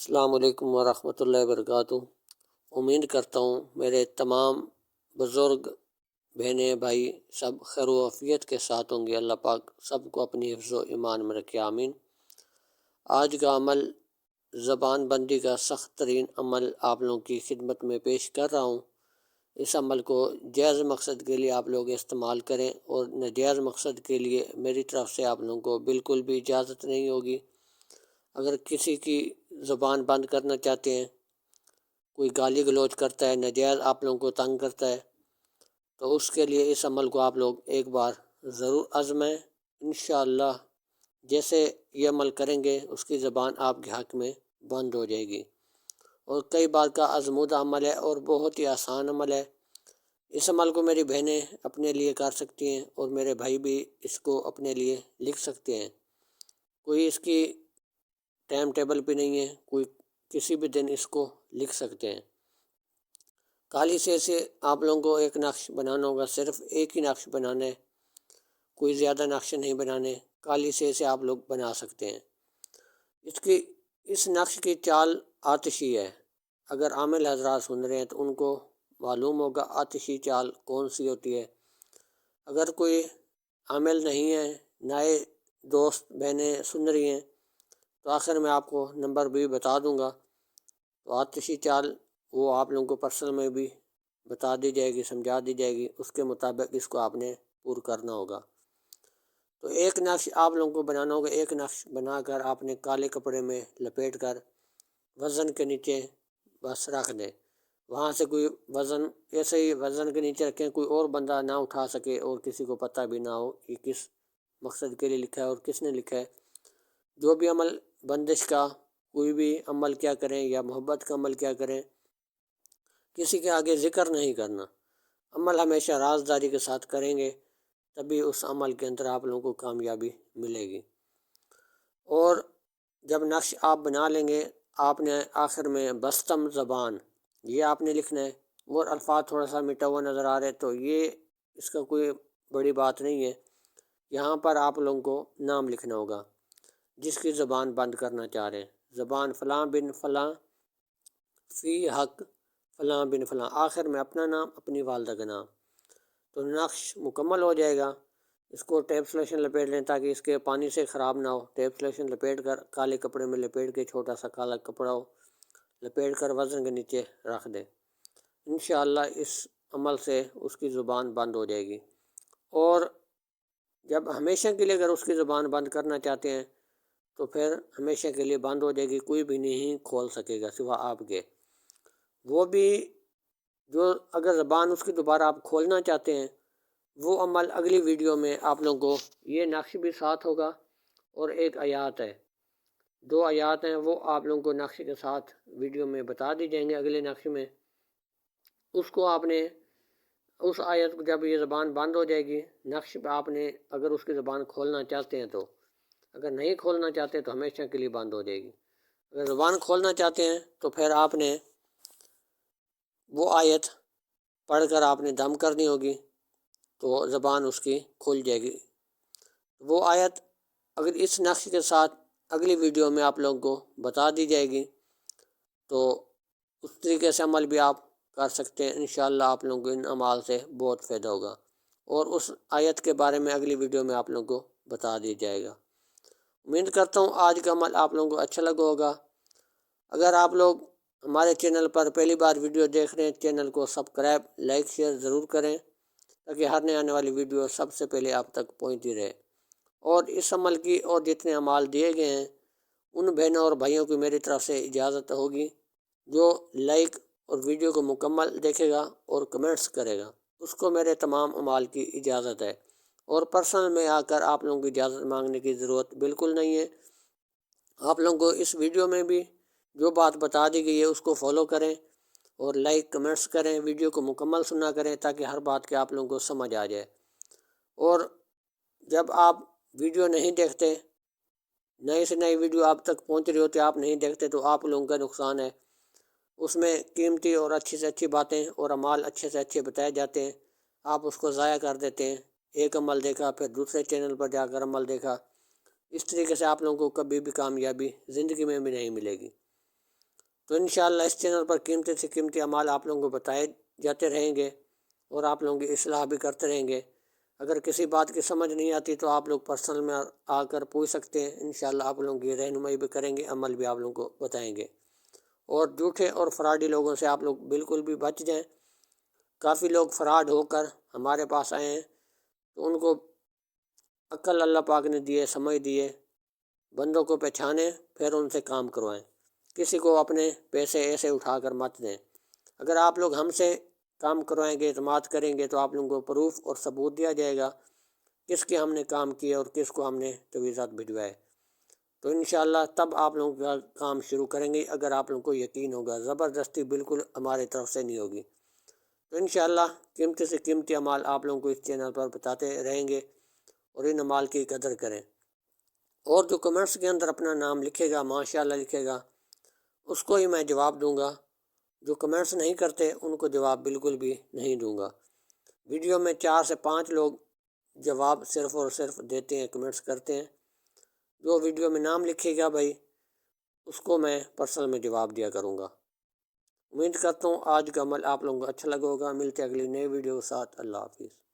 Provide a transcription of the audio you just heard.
السلام علیکم ورحمۃ اللہ وبرکاتہ۔ امید کرتا ہوں میرے تمام بزرگ بہنیں بھائی سب خیر و عافیت کے ساتھ ہوں گے۔ اللہ پاک سب کو اپنی حفظ و ایمان میں رکھے، آمین۔ آج کا عمل زبان بندی کا سخت ترین عمل آپ لوگوں کی خدمت میں پیش کر رہا ہوں۔ اس عمل کو جائز مقصد کے لیے آپ لوگ استعمال کریں، اور ناجائز مقصد کے لیے میری طرف سے آپ لوگوں کو بالکل بھی اجازت نہیں ہوگی۔ اگر کسی کی زبان بند کرنا چاہتے ہیں، کوئی گالی گلوچ کرتا ہے، ناجائز آپ لوگوں کو تنگ کرتا ہے، تو اس کے لیے اس عمل کو آپ لوگ ایک بار ضرور آزمائیں۔ انشاءاللہ جیسے یہ عمل کریں گے اس کی زبان آپ کے حق میں بند ہو جائے گی، اور کئی بار کا آزمودہ عمل ہے اور بہت ہی آسان عمل ہے۔ اس عمل کو میری بہنیں اپنے لیے کر سکتی ہیں، اور میرے بھائی بھی اس کو اپنے لیے لکھ سکتے ہیں۔ کوئی اس کی ٹائم ٹیبل پہ نہیں ہے، کوئی کسی بھی دن اس کو لکھ سکتے ہیں۔ کالی سیاہی سے آپ لوگوں کو ایک نقش بنانا ہوگا، صرف ایک ہی نقش بنانا ہے، کوئی زیادہ نقش نہیں بنانے۔ کالی سیاہی سے آپ لوگ بنا سکتے ہیں۔ اس نقش کی چال آتشی ہے۔ اگر عامل حضرات سن رہے ہیں تو ان کو معلوم ہوگا آتشی چال کون سی ہوتی ہے۔ اگر کوئی عامل نہیں ہے، نئے دوست بہنیں سن رہی ہیں، تو آخر میں آپ کو نمبر بھی بتا دوں گا، تو آتشی چال وہ آپ لوگوں کو پرسنل میں بھی بتا دی جائے گی، سمجھا دی جائے گی، اس کے مطابق اس کو آپ نے پور کرنا ہوگا۔ تو ایک نقش آپ لوگوں کو بنانا ہوگا، ایک نقش بنا کر آپ نے کالے کپڑے میں لپیٹ کر وزن کے نیچے بس رکھ دیں۔ وہاں سے کوئی وزن ایسے ہی وزن کے نیچے رکھیں، کوئی اور بندہ نہ اٹھا سکے اور کسی کو پتہ بھی نہ ہو کہ کس مقصد کے لیے لکھا ہے اور کس نے لکھا ہے۔ جو بھی عمل بندش کا کوئی بھی عمل کیا کریں یا محبت کا عمل کیا کریں، کسی کے آگے ذکر نہیں کرنا۔ عمل ہمیشہ رازداری کے ساتھ کریں گے، تبھی اس عمل کے اندر آپ لوگوں کو کامیابی ملے گی۔ اور جب نقش آپ بنا لیں گے، آپ نے آخر میں بستم زبان یہ آپ نے لکھنا ہے۔ اور الفاظ تھوڑا سا مٹا ہوا نظر آ رہا ہے تو یہ اس کا کوئی بڑی بات نہیں ہے۔ یہاں پر آپ لوگوں کو نام لکھنا ہوگا جس کی زبان بند کرنا چاہ رہے ہیں۔ زبان فلاں بن فلاں فی حق فلاں بن فلاں، آخر میں اپنا نام، اپنی والدہ کا نام۔ تو نقش مکمل ہو جائے گا۔ اس کو ٹیپ سلیشن لپیٹ لیں تاکہ اس کے پانی سے خراب نہ ہو۔ ٹیپ سلیشن لپیٹ کر کالے کپڑے میں لپیٹ کے، چھوٹا سا کالا کپڑا ہو لپیٹ کر وزن کے نیچے رکھ دیں۔ انشاءاللہ اس عمل سے اس کی زبان بند ہو جائے گی۔ اور جب ہمیشہ کے لیے اگر اس کی زبان بند کرنا چاہتے ہیں تو پھر ہمیشہ کے لیے بند ہو جائے گی، کوئی بھی نہیں کھول سکے گا سوا آپ کے۔ وہ بھی جو اگر زبان اس کی دوبارہ آپ کھولنا چاہتے ہیں، وہ عمل اگلی ویڈیو میں آپ لوگوں کو یہ نقش بھی ساتھ ہوگا، اور ایک آیات ہے، 2 آیات ہیں، وہ آپ لوگوں کو نقش کے ساتھ ویڈیو میں بتا دی جائیں گے۔ اگلے نقش میں اس کو آپ نے اس آیت کو جب یہ زبان بند ہو جائے گی، نقش پہ آپ نے اگر اس کی زبان کھولنا چاہتے ہیں تو، اگر نہیں کھولنا چاہتے تو ہمیشہ کے لیے بند ہو جائے گی۔ اگر زبان کھولنا چاہتے ہیں تو پھر آپ نے وہ آیت پڑھ کر آپ نے دم کرنی ہوگی، تو زبان اس کی کھل جائے گی۔ وہ آیت اگر اس نقش کے ساتھ اگلی ویڈیو میں آپ لوگوں کو بتا دی جائے گی تو اس طریقے سے عمل بھی آپ کر سکتے ہیں۔ انشاءاللہ آپ لوگوں کو ان اعمال سے بہت فائدہ ہوگا، اور اس آیت کے بارے میں اگلی ویڈیو میں آپ لوگوں کو بتا دیا جائے گا۔ امید کرتا ہوں آج کا عمل آپ لوگوں کو اچھا لگا ہوگا۔ اگر آپ لوگ ہمارے چینل پر پہلی بار ویڈیو دیکھ رہے ہیں، چینل کو سبسکرائب، لائک، شیئر ضرور کریں تاکہ ہر نئے آنے والی ویڈیو سب سے پہلے آپ تک پہنچتی رہے۔ اور اس عمل کی اور جتنے اعمال دیے گئے ہیں ان بہنوں اور بھائیوں کی میری طرف سے اجازت ہوگی، جو لائک اور ویڈیو کو مکمل دیکھے گا اور کمنٹس کرے گا اس کو میرے تمام اعمال کی اجازت ہے، اور پرسنل میں آ کر آپ لوگوں کی اجازت مانگنے کی ضرورت بالکل نہیں ہے۔ آپ لوگوں کو اس ویڈیو میں بھی جو بات بتا دی گئی ہے اس کو فالو کریں، اور لائک کمنٹس کریں، ویڈیو کو مکمل سنا کریں تاکہ ہر بات کے آپ لوگوں کو سمجھ آ جائے۔ اور جب آپ ویڈیو نہیں دیکھتے، نئی سے نئی ویڈیو آپ تک پہنچ رہی ہوتی آپ نہیں دیکھتے، تو آپ لوگوں کا نقصان ہے۔ اس میں قیمتی اور اچھی سے اچھی باتیں اور اعمال اچھے سے اچھے بتائے جاتے ہیں، آپ اس کو ضائع کر دیتے ہیں۔ ایک عمل دیکھا، پھر دوسرے چینل پر جا کر عمل دیکھا، اس طریقے سے آپ لوگوں کو کبھی بھی کامیابی زندگی میں بھی نہیں ملے گی۔ تو انشاءاللہ اس چینل پر قیمتی سے قیمتی اعمال آپ لوگوں کو بتائے جاتے رہیں گے اور آپ لوگوں کی اصلاح بھی کرتے رہیں گے۔ اگر کسی بات کی سمجھ نہیں آتی تو آپ لوگ پرسنل میں آ کر پوچھ سکتے ہیں، انشاءاللہ آپ لوگوں کی رہنمائی بھی کریں گے، عمل بھی آپ لوگوں کو بتائیں گے۔ اور جھوٹے اور فراڈی لوگوں سے آپ لوگ بالکل بھی بچ جائیں۔ کافی لوگ فراڈ ہو کر ہمارے پاس آئے ہیں، تو ان کو عقل اللہ پاک نے دیے، سمجھ دیے، بندوں کو پہچانیں پھر ان سے کام کروائیں۔ کسی کو اپنے پیسے ایسے اٹھا کر مت دیں۔ اگر آپ لوگ ہم سے کام کروائیں گے، اعتماد کریں گے، تو آپ لوگوں کو پروف اور ثبوت دیا جائے گا کس کے ہم نے کام کیا اور کس کو ہم نے تجویزات بھجوائے۔ تو انشاءاللہ تب آپ لوگوں کا کام شروع کریں گے اگر آپ لوگوں کو یقین ہوگا، زبردستی بالکل ہماری طرف سے نہیں ہوگی۔ تو انشاءاللہ قیمتی سے قیمتی اعمال آپ لوگوں کو اس چینل پر بتاتے رہیں گے اور ان اعمال کی قدر کریں۔ اور جو کمنٹس کے اندر اپنا نام لکھے گا، ماشاءاللہ لکھے گا، اس کو ہی میں جواب دوں گا۔ جو کمنٹس نہیں کرتے ان کو جواب بالکل بھی نہیں دوں گا۔ ویڈیو میں 4 سے 5 لوگ جواب صرف اور صرف دیتے ہیں، کمنٹس کرتے ہیں۔ جو ویڈیو میں نام لکھے گا بھائی، اس کو میں پرسنل میں جواب دیا کروں گا۔ امید کرتا ہوں آج کا عمل آپ لوگوں کو اچھا لگا ہوگا۔ ملتے اگلی نئی ویڈیو کے ساتھ۔ اللہ حافظ۔